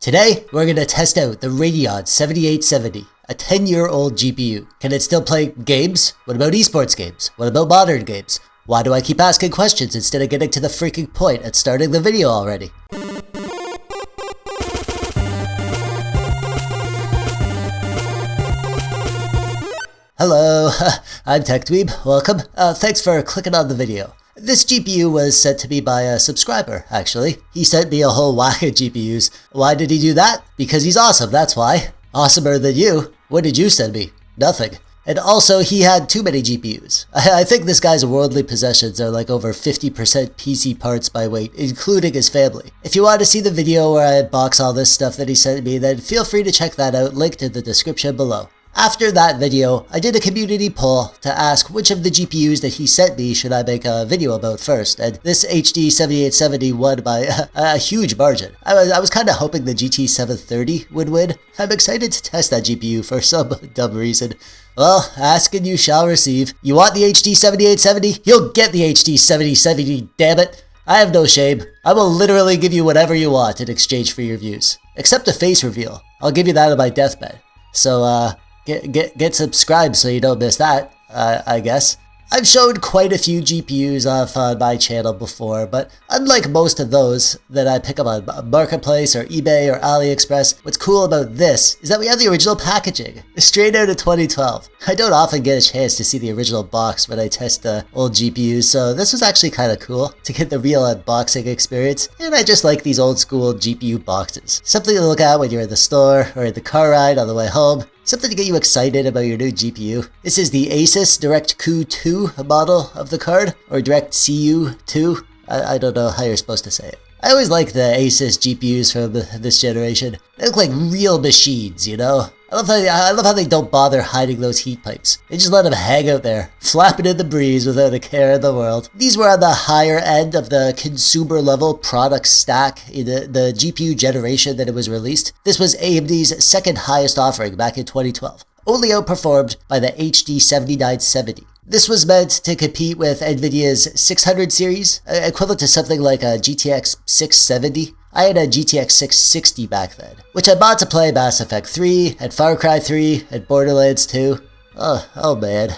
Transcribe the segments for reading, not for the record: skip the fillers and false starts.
Today, we're going to test out the Radeon 7870, a 10-year-old GPU. Can it still play games? What about esports games? What about modern games? Why do I keep asking questions instead of getting to the freaking point and starting the video already? Hello, I'm TechDweeb, welcome. Thanks for clicking on the video. This GPU was sent to me by a subscriber, actually. He sent me a whole whack of GPUs. Why did he do that? Because he's awesome, that's why. Awesomer than you. What did you send me? Nothing. And also, he had too many GPUs. I think this guy's worldly possessions are like over 50% PC parts by weight, including his family. If you want to see the video where I unbox all this stuff that he sent me, then feel free to check that out, linked in the description below. After that video, I did a community poll to ask which of the GPUs that he sent me should I make a video about first, and this HD 7870 won by a huge margin. I was kind of hoping the GT 730 would win. I'm excited to test that GPU for some dumb reason. Well, ask and you shall receive. You want the HD 7870? You'll get the HD 7070, damn it! I have no shame. I will literally give you whatever you want in exchange for your views. Except a face reveal. I'll give you that on my deathbed. So, Get subscribed so you don't miss that, I guess. I've showed quite a few GPUs off on my channel before, but unlike most of those that I pick up on Marketplace or eBay or AliExpress, what's cool about this is that we have the original packaging, straight out of 2012. I don't often get a chance to see the original box when I test old GPUs, so this was actually kind of cool to get the real unboxing experience, and I just like these old school GPU boxes. Something to look at when you're in the store or in the car ride on the way home. Something to get you excited about your new GPU. This is the Asus DirectCu 2 model of the card, or DirectCu 2. I don't know how you're supposed to say it. I always like the Asus GPUs from this generation. They look like real machines, you know? I love how they don't bother hiding those heat pipes. They just let them hang out there, flapping in the breeze without a care in the world. These were on the higher end of the consumer level product stack in the GPU generation that it was released. This was AMD's second highest offering back in 2012, only outperformed by the HD 7970. This was meant to compete with NVIDIA's 600 series, equivalent to something like a GTX 670. I had a GTX 660 back then, which I bought to play Mass Effect 3, and Far Cry 3, and Borderlands 2. Oh man,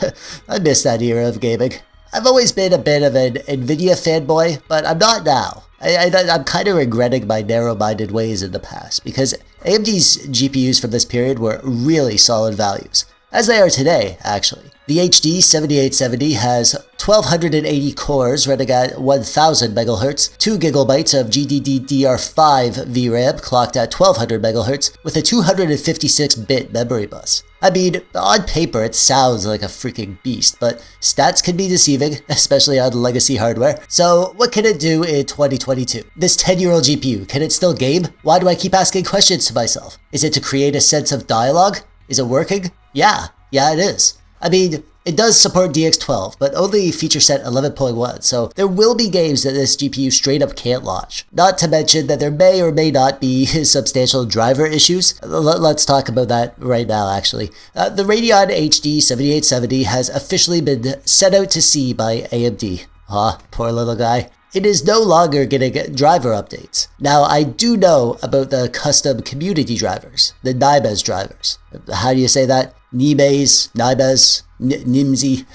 I miss that era of gaming. I've always been a bit of an NVIDIA fanboy, but I'm not now. I'm kind of regretting my narrow-minded ways in the past, because AMD's GPUs from this period were really solid values. As they are today, actually. The HD 7870 has 1280 cores running at 1000 MHz, 2 GB of GDDR5 VRAM clocked at 1200 MHz, with a 256-bit memory bus. I mean, on paper it sounds like a freaking beast, but stats can be deceiving, especially on legacy hardware. So what can it do in 2022? This 10-year-old GPU, can it still game? Why do I keep asking questions to myself? Is it to create a sense of dialogue? Is it working? Yeah, it is. I mean, it does support DX12, but only feature set 11.1, so there will be games that this GPU straight up can't launch. Not to mention that there may or may not be substantial driver issues. Let's talk about that right now, actually. The Radeon HD 7870 has officially been sent out to sea by AMD. Aw, poor little guy. It is no longer getting driver updates. Now, I do know about the custom community drivers, the Nibez drivers. How do you say that? Nibez, Nimsy.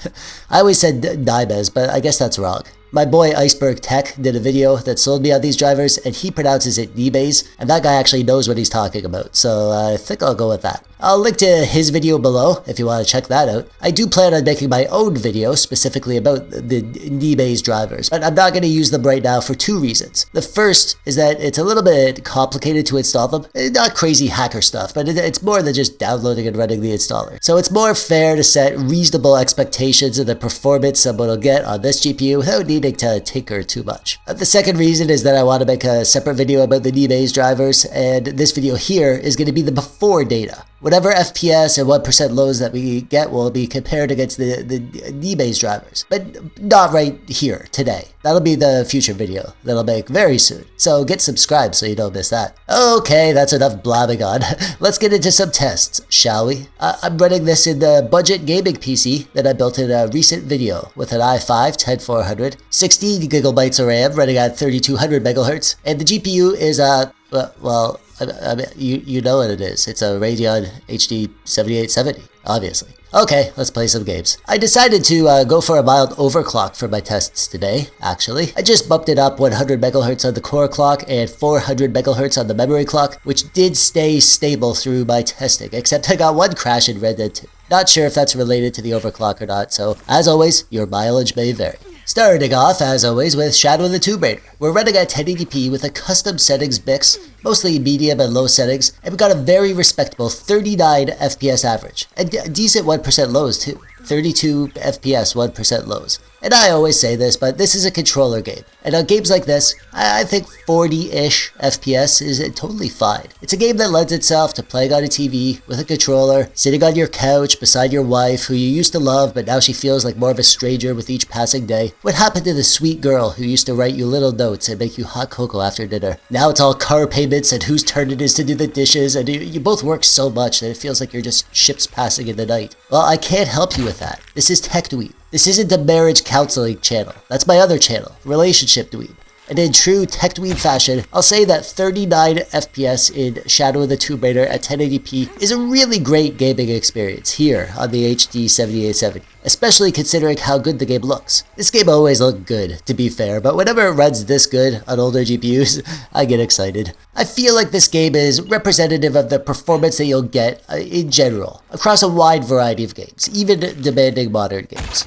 I always said Nibez, but I guess that's wrong. My boy Iceberg Tech did a video that sold me on these drivers, and he pronounces it Nibez, and that guy actually knows what he's talking about, so I think I'll go with that. I'll link to his video below if you want to check that out. I do plan on making my own video specifically about the Nibez drivers, but I'm not going to use them right now for two reasons. The first is that it's a little bit complicated to install them. Not crazy hacker stuff, but it's more than just downloading and running the installer. So it's more fair to set reasonable expectations of the performance someone will get on this GPU without needing to tinker too much. The second reason is that I want to make a separate video about the Nibez drivers, and this video here is going to be the before data. Whatever FPS and 1% lows that we get will be compared against the Nibez drivers, but not right here, today. That'll be the future video that I'll make very soon, so get subscribed so you don't miss that. Okay, that's enough blabbing on. Let's get into some tests, shall we? I'm running this in the budget gaming PC that I built in a recent video with an i5-10400, 16 GB of RAM running at 3200 MHz, and the GPU is well, I mean, you know what it is. It's a Radeon HD 7870, obviously. Okay, let's play some games. I decided to go for a mild overclock for my tests today, actually. I just bumped it up 100 megahertz on the core clock and 400 megahertz on the memory clock, which did stay stable through my testing, except I got one crash in Red Dead 2. Not sure if that's related to the overclock or not, so as always, your mileage may vary. Starting off, as always, with Shadow of the Tomb Raider. We're running at 1080p with a custom settings mix, mostly medium and low settings, and we got a very respectable 39 FPS average, and decent 1% lows too. 32 FPS, 1% lows. And I always say this, but this is a controller game. And on games like this, I think 40-ish FPS is totally fine. It's a game that lends itself to playing on a TV with a controller, sitting on your couch beside your wife who you used to love, but now she feels like more of a stranger with each passing day. What happened to the sweet girl who used to write you little notes and make you hot cocoa after dinner? Now it's all car payments and whose turn it is to do the dishes, and you both work so much that it feels like you're just ships passing in the night. Well, I can't help you with that. This is TechDweeb. This isn't a marriage counseling channel. That's my other channel, Relationship Dweeb. And in true TechDweeb fashion, I'll say that 39 FPS in Shadow of the Tomb Raider at 1080p is a really great gaming experience here on the HD 7870, especially considering how good the game looks. This game always looked good, to be fair, but whenever it runs this good on older GPUs, I get excited. I feel like this game is representative of the performance that you'll get in general, across a wide variety of games, even demanding modern games.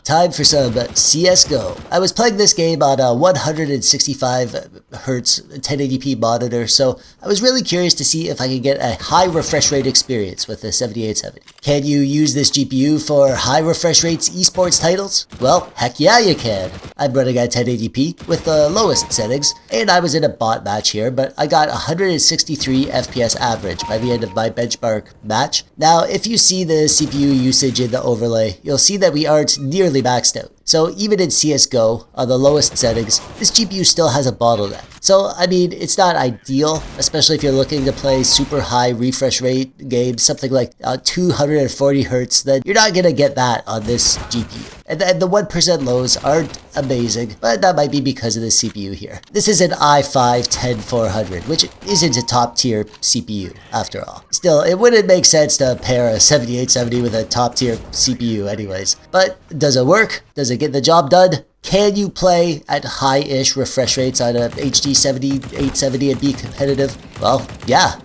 Time for some CSGO. I was playing this game on a 165 Hz 1080p monitor, so I was really curious to see if I could get a high refresh rate experience with the 7870. Can you use this GPU for high refresh rates esports titles? Well, heck yeah you can. I'm running at 1080p with the lowest settings, and I was in a bot match here, but I got 163 FPS average by the end of my benchmark match. Now, if you see the CPU usage in the overlay, you'll see that we aren't nearly maxed out. So even in CSGO, on the lowest settings, this GPU still has a bottleneck. So, I mean, it's not ideal, especially if you're looking to play super high refresh rate games, something like 240 Hz, then you're not gonna get that on this GPU. And the 1% lows aren't amazing, but that might be because of the CPU here. This is an i5-10400, which isn't a top tier CPU, after all. Still, it wouldn't make sense to pair a 7870 with a top tier CPU anyways. But does it work? Does it get the job done? Can you play at high-ish refresh rates on a HD 7870 and be competitive? Well, yeah.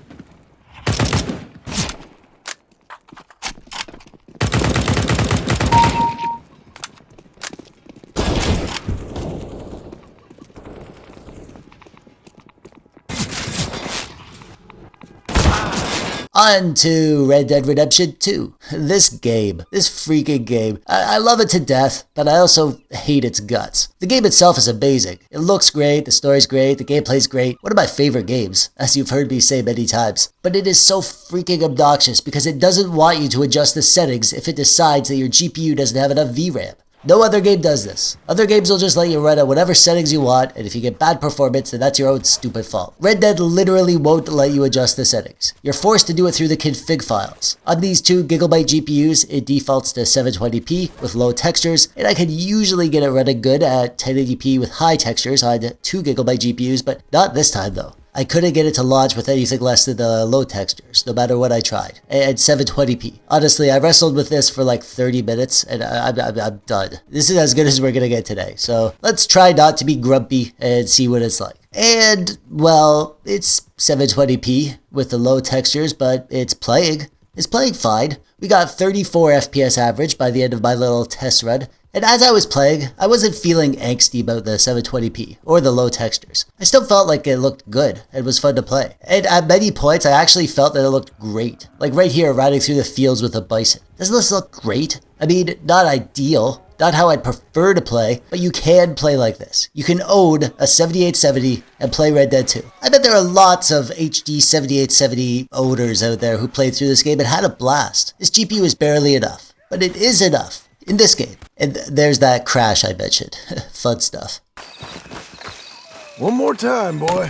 On to Red Dead Redemption 2. This freaking game. I love it to death, but I also hate its guts. The game itself is amazing. It looks great, the story's great, the gameplay's great. One of my favorite games, as you've heard me say many times. But it is so freaking obnoxious because it doesn't want you to adjust the settings if it decides that your GPU doesn't have enough VRAM. No other game does this. Other games will just let you run at whatever settings you want, and if you get bad performance, then that's your own stupid fault. Red Dead literally won't let you adjust the settings. You're forced to do it through the config files. On these 2GB GPUs, it defaults to 720p with low textures, and I can usually get it running good at 1080p with high textures on 2GB GPUs, but not this time though. I couldn't get it to launch with anything less than the low textures, no matter what I tried. And 720p. Honestly, I wrestled with this for like 30 minutes, and I'm done. This is as good as we're gonna get today, so let's try not to be grumpy and see what it's like. And, well, it's 720p with the low textures, but it's playing. It's playing fine. We got 34 FPS average by the end of my little test run. And as I was playing, I wasn't feeling angsty about the 720p or the low textures. I still felt like it looked good and was fun to play. And at many points, I actually felt that it looked great. Like right here, riding through the fields with a bison. Doesn't this look great? I mean, not ideal, not how I'd prefer to play, but you can play like this. You can own a 7870 and play Red Dead 2. I bet there are lots of HD 7870 owners out there who played through this game and had a blast. This GPU is barely enough, but it is enough. In this game. And there's that crash I mentioned. Fun stuff. One more time, boy.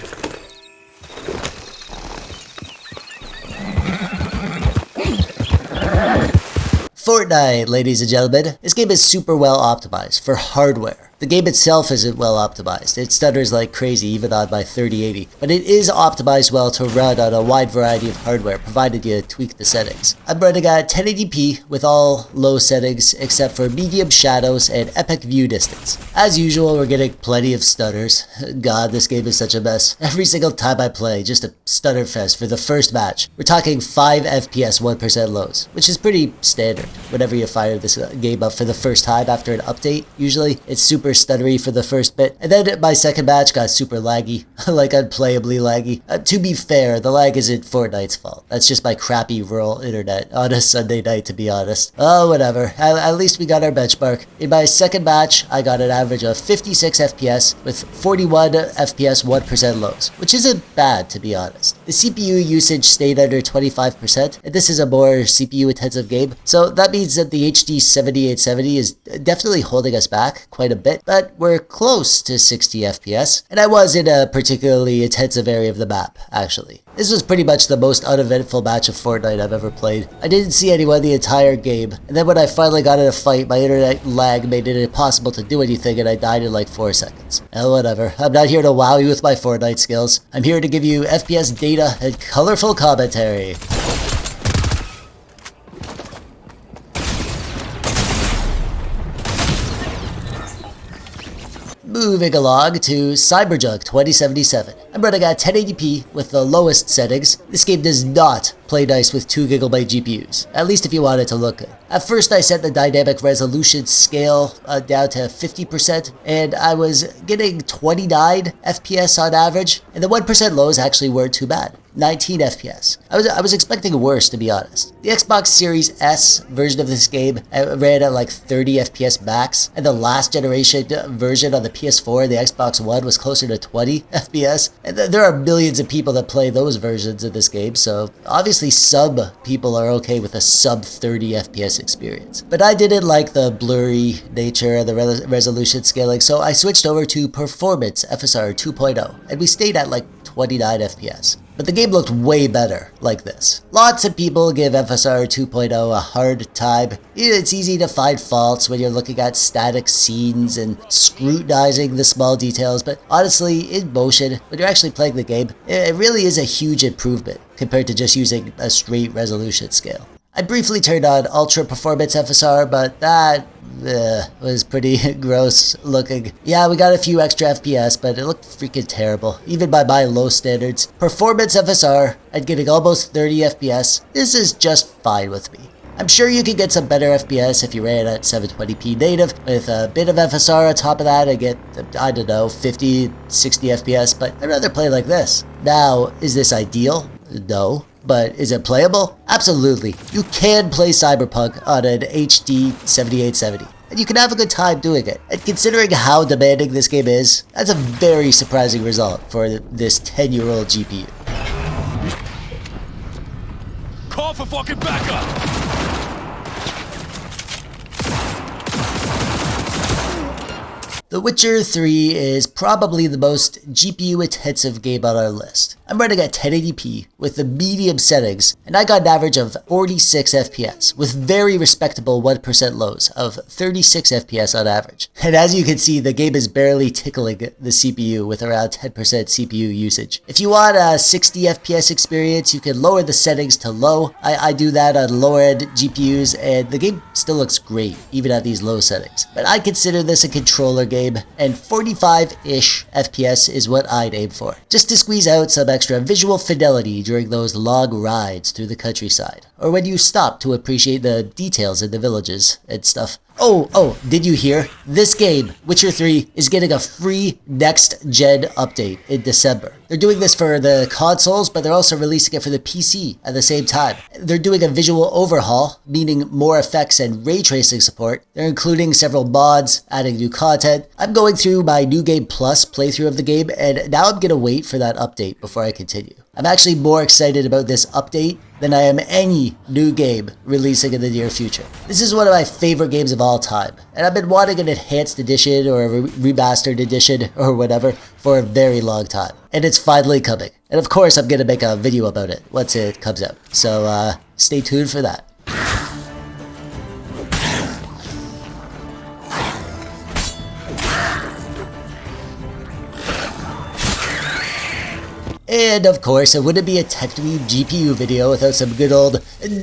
Fortnite, ladies and gentlemen. This game is super well optimized for hardware. The game itself isn't well optimized. It stutters like crazy even on my 3080, but it is optimized well to run on a wide variety of hardware, provided you tweak the settings. I'm running at 1080p with all low settings except for medium shadows and epic view distance. As usual, we're getting plenty of stutters. God, this game is such a mess. Every single time I play, just a stutter fest for the first match. We're talking 5 FPS 1% lows, which is pretty standard whenever you fire this game up for the first time after an update. Usually, it's super stuttery for the first bit, and then my second match got super laggy, like unplayably laggy. To be fair, the lag isn't Fortnite's fault. That's just my crappy rural internet on a Sunday night, to be honest. Oh, whatever. At least we got our benchmark. In my second match, I got an average of 56 FPS with 41 FPS 1% lows, which isn't bad, to be honest. The CPU usage stayed under 25%, and this is a more CPU intensive game, so that means that the HD 7870 is definitely holding us back quite a bit, but we're close to 60 FPS, and I was in a particularly intensive area of the map, actually. This was pretty much the most uneventful match of Fortnite I've ever played. I didn't see anyone the entire game, and then when I finally got in a fight, my internet lag made it impossible to do anything and I died in like 4 seconds. Oh, whatever. I'm not here to wow you with my Fortnite skills. I'm here to give you FPS data and colorful commentary. Moving along to Cyberpunk 2077. I'm running at 1080p with the lowest settings. This game does not play nice with 2GB GPUs, at least if you want it to look good. At first I set the dynamic resolution scale down to 50%, and I was getting 29 FPS on average, and the 1% lows actually weren't too bad. 19 FPS. I was expecting worse, to be honest. The Xbox Series S version of this game ran at like 30 FPS max, and the last generation version on the PS4 and the Xbox One was closer to 20 FPS. And there are millions of people that play those versions of this game, so obviously some people are okay with a sub 30 FPS experience. But I didn't like the blurry nature and the resolution scaling, so I switched over to Performance FSR 2.0, and we stayed at like 29 FPS. But the game looked way better like this. Lots of people give FSR 2.0 a hard time. It's easy to find faults when you're looking at static scenes and scrutinizing the small details, but honestly, in motion, when you're actually playing the game, it really is a huge improvement compared to just using a straight resolution scale. I briefly turned on Ultra Performance FSR, but that was pretty gross looking. Yeah, we got a few extra FPS, but it looked freaking terrible, even by my low standards. Performance FSR and getting almost 30 FPS, this is just fine with me. I'm sure you could get some better FPS if you ran at 720p native with a bit of FSR on top of that and get, I don't know, 50, 60 FPS, but I'd rather play like this. Now, is this ideal? No. But is it playable? Absolutely. You can play Cyberpunk on an HD 7870, and you can have a good time doing it. And considering how demanding this game is, that's a very surprising result for this 10-year-old GPU. Call for fucking backup! The Witcher 3 is probably the most GPU-intensive game on our list. I'm running at 1080p with the medium settings, and I got an average of 46 FPS, with very respectable 1% lows of 36 FPS on average. And as you can see, the game is barely tickling the CPU with around 10% CPU usage. If you want a 60 FPS experience, you can lower the settings to low. I do that on lower-end GPUs, and the game still looks great, even at these low settings. But I consider this a controller game, and 45-ish FPS is what I'd aim for, just to squeeze out some extra visual fidelity during those long rides through the countryside, or when you stop to appreciate the details in the villages and stuff. Oh, did you hear? This game, Witcher 3, is getting a free next-gen update in December. They're doing this for the consoles, but they're also releasing it for the PC at the same time. They're doing a visual overhaul, meaning more effects and ray tracing support. They're including several mods, adding new content. I'm going through my New Game Plus playthrough of the game, and now I'm gonna wait for that update before I continue. I'm actually more excited about this update than I am any new game releasing in the near future. This is one of my favorite games of all time, and I've been wanting an enhanced edition or a remastered edition or whatever for a very long time. And it's finally coming. And of course I'm gonna make a video about it once it comes out. So stay tuned for that. And of course, it wouldn't be a TechDweeb GPU video without some good old Doom.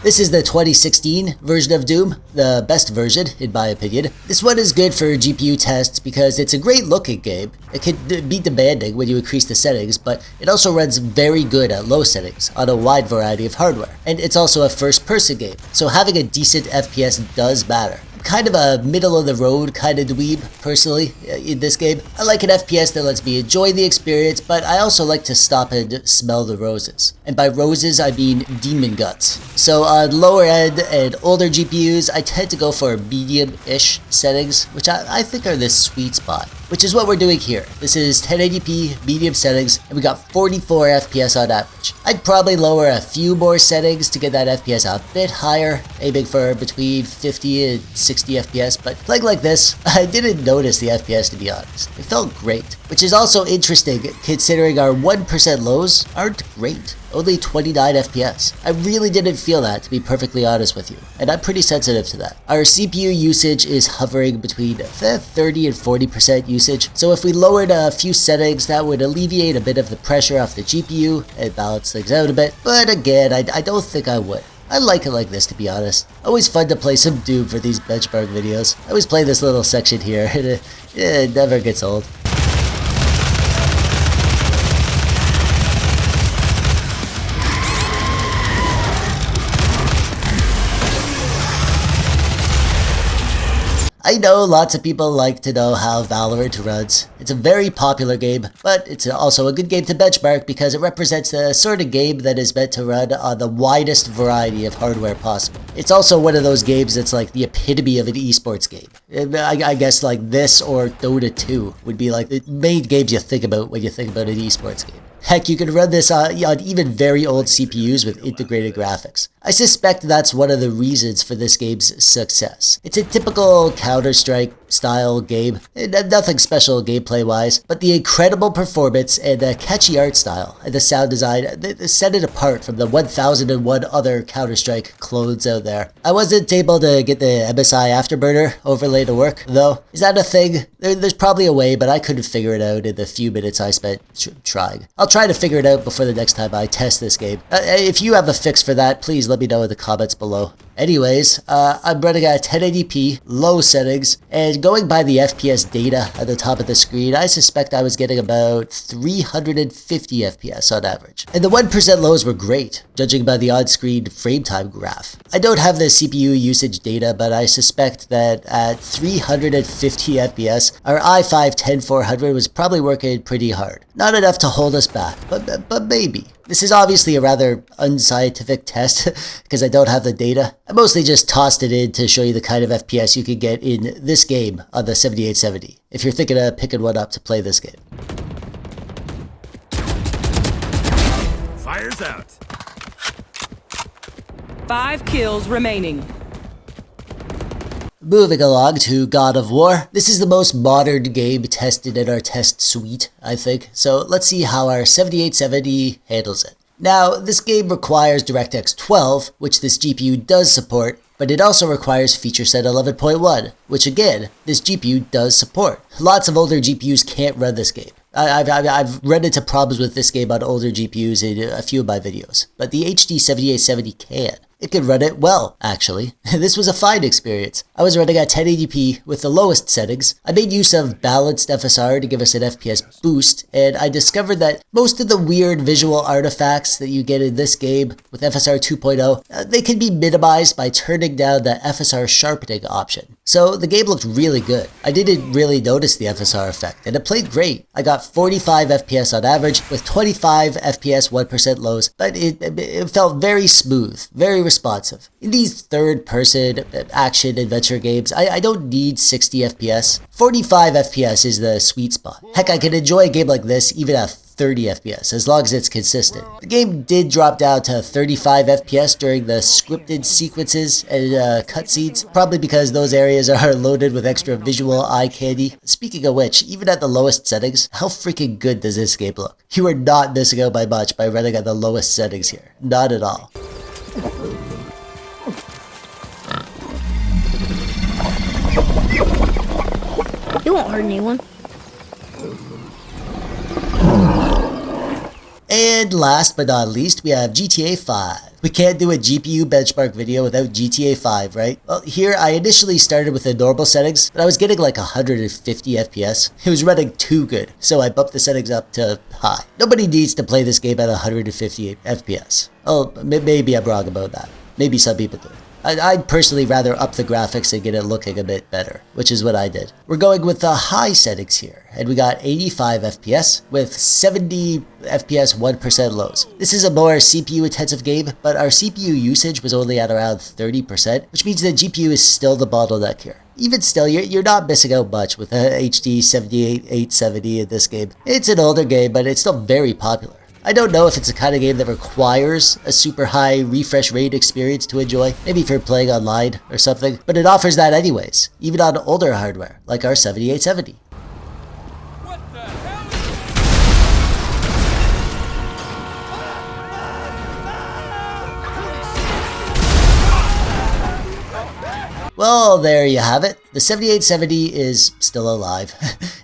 This is the 2016 version of Doom, the best version in my opinion. This one is good for GPU tests because it's a great looking game. It can be demanding when you increase the settings, but it also runs very good at low settings on a wide variety of hardware. And it's also a first person game, so having a decent FPS does matter. Kind of a middle-of-the-road kind of dweeb, personally, in this game. I like an FPS that lets me enjoy the experience, but I also like to stop and smell the roses. And by roses, I mean demon guts. So on lower end and older GPUs, I tend to go for medium-ish settings, which I think are the sweet spot. Which is what we're doing here. This is 1080p medium settings, and we got 44 FPS on average. I'd probably lower a few more settings to get that FPS a bit higher, aiming for between 50 and 60 FPS, but playing like this, I didn't notice the FPS to be honest. It felt great, which is also interesting considering our 1% lows aren't great. Only 29 FPS. I really didn't feel that, to be perfectly honest with you, and I'm pretty sensitive to that. Our CPU usage is hovering between 30 and 40% usage, so if we lowered a few settings, that would alleviate a bit of the pressure off the GPU and balance things out a bit, but again, I don't think I would. I like it like this, to be honest. Always fun to play some Doom for these benchmark videos. I always play this little section here, and it never gets old. I know lots of people like to know how Valorant runs. It's a very popular game, but it's also a good game to benchmark because it represents the sort of game that is meant to run on the widest variety of hardware possible. It's also one of those games that's like the epitome of an esports game. I guess like this or Dota 2 would be like the main games you think about when you think about an esports game. Heck, you can run this on even very old CPUs with integrated graphics. I suspect that's one of the reasons for this game's success. It's a typical Counter-Strike style game, nothing special gameplay-wise, but the incredible performance and the catchy art style and the sound design set it apart from the 1001 other Counter-Strike clones out there. I wasn't able to get the MSI Afterburner overlay to work, though. Is that a thing? There's probably a way, but I couldn't figure it out in the few minutes I spent trying. I'll try to figure it out before the next time I test this game. If you have a fix for that, please let me know in the comments below. Anyways, I'm running at 1080p, low settings, and going by the FPS data at the top of the screen, I suspect I was getting about 350 FPS on average. And the 1% lows were great, judging by the on-screen frame time graph. I don't have the CPU usage data, but I suspect that at 350 FPS, our i5-10400 was probably working pretty hard. Not enough to hold us back, but maybe. This is obviously a rather unscientific test because I don't have the data. I mostly just tossed it in to show you the kind of FPS you could get in this game on the 7870, if you're thinking of picking one up to play this game. Fire's out. 5 kills remaining. Moving along to God of War. This is the most modern game tested in our test suite, I think. So let's see how our 7870 handles it. Now, this game requires DirectX 12, which this GPU does support, but it also requires feature set 11.1, which again, this GPU does support. Lots of older GPUs can't run this game. I've run into problems with this game on older GPUs in a few of my videos, but the HD 7870 can. It could run it well, actually. This was a fine experience. I was running at 1080p with the lowest settings. I made use of balanced FSR to give us an FPS boost, and I discovered that most of the weird visual artifacts that you get in this game with FSR 2.0, they can be minimized by turning down the FSR sharpening option. So the game looked really good. I didn't really notice the FSR effect, and it played great. I got 45 FPS on average with 25 FPS 1% lows, but it felt very smooth, very responsive. In these third-person action adventure games, I don't need 60 FPS. 45 FPS is the sweet spot. Heck, I can enjoy a game like this even at 30 FPS, as long as it's consistent. The game did drop down to 35 FPS during the scripted sequences and cutscenes, probably because those areas are loaded with extra visual eye candy. Speaking of which, even at the lowest settings, how freaking good does this game look? You are not missing out by much by running at the lowest settings here. Not at all. It won't hurt anyone. And last but not least, we have GTA 5. We can't do a GPU benchmark video without GTA 5, right? Well, here I initially started with the normal settings, but I was getting like 150 FPS. It was running too good, so I bumped the settings up to high. Nobody needs to play this game at 150 FPS. Oh, maybe I'm wrong about that. Maybe some people do. I'd personally rather up the graphics and get it looking a bit better, which is what I did. We're going with the high settings here, and we got 85 FPS with 70 FPS 1% lows. This is a more CPU intensive game, but our CPU usage was only at around 30%, which means the GPU is still the bottleneck here. Even still, you're not missing out much with a HD 7870 in this game. It's an older game, but it's still very popular. I don't know if it's the kind of game that requires a super high refresh rate experience to enjoy, maybe if you're playing online or something, but it offers that anyways, even on older hardware, like our 7870. What the hell? Well, there you have it. The 7870 is still alive.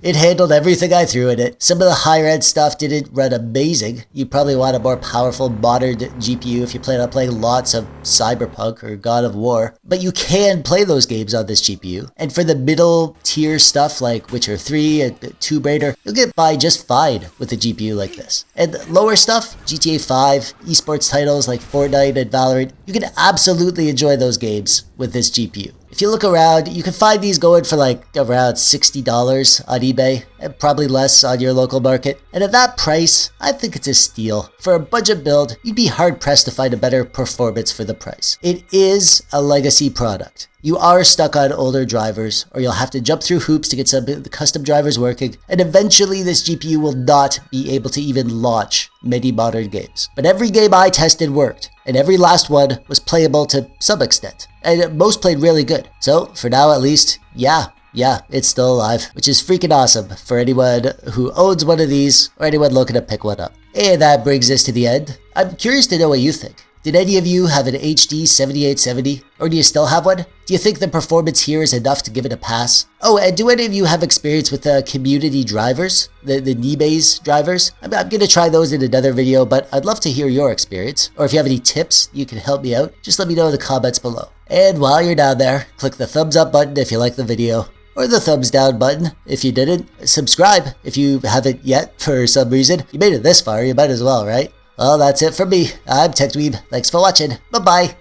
It handled everything I threw at it. Some of the higher end stuff didn't run amazing. You probably want a more powerful modern GPU if you plan on playing lots of Cyberpunk or God of War. But you can play those games on this GPU. And for the middle tier stuff like Witcher 3 and Tomb Raider, you'll get by just fine with a GPU like this. And lower stuff, GTA 5, esports titles like Fortnite and Valorant, you can absolutely enjoy those games with this GPU. If you look around, you can find these going for like around $60 on eBay, and probably less on your local market. And at that price, I think it's a steal. For a budget build, you'd be hard pressed to find a better performance for the price. It is a legacy product. You are stuck on older drivers, or you'll have to jump through hoops to get some of the custom drivers working, and eventually this GPU will not be able to even launch many modern games. But every game I tested worked, and every last one was playable to some extent, and most played really good. So for now at least, yeah, it's still alive, which is freaking awesome for anyone who owns one of these or anyone looking to pick one up. And that brings us to the end. I'm curious to know what you think. Did any of you have an HD 7870? Or do you still have one? Do you think the performance here is enough to give it a pass? Oh, and do any of you have experience with the community drivers? The Nibase drivers? I'm gonna try those in another video, but I'd love to hear your experience. Or if you have any tips you can help me out, just let me know in the comments below. And while you're down there, click the thumbs up button if you like the video, or the thumbs down button if you didn't. Subscribe if you haven't yet for some reason. You made it this far, you might as well, right? Well, that's it from me. I'm TechDweeb. Thanks for watching. Bye-bye.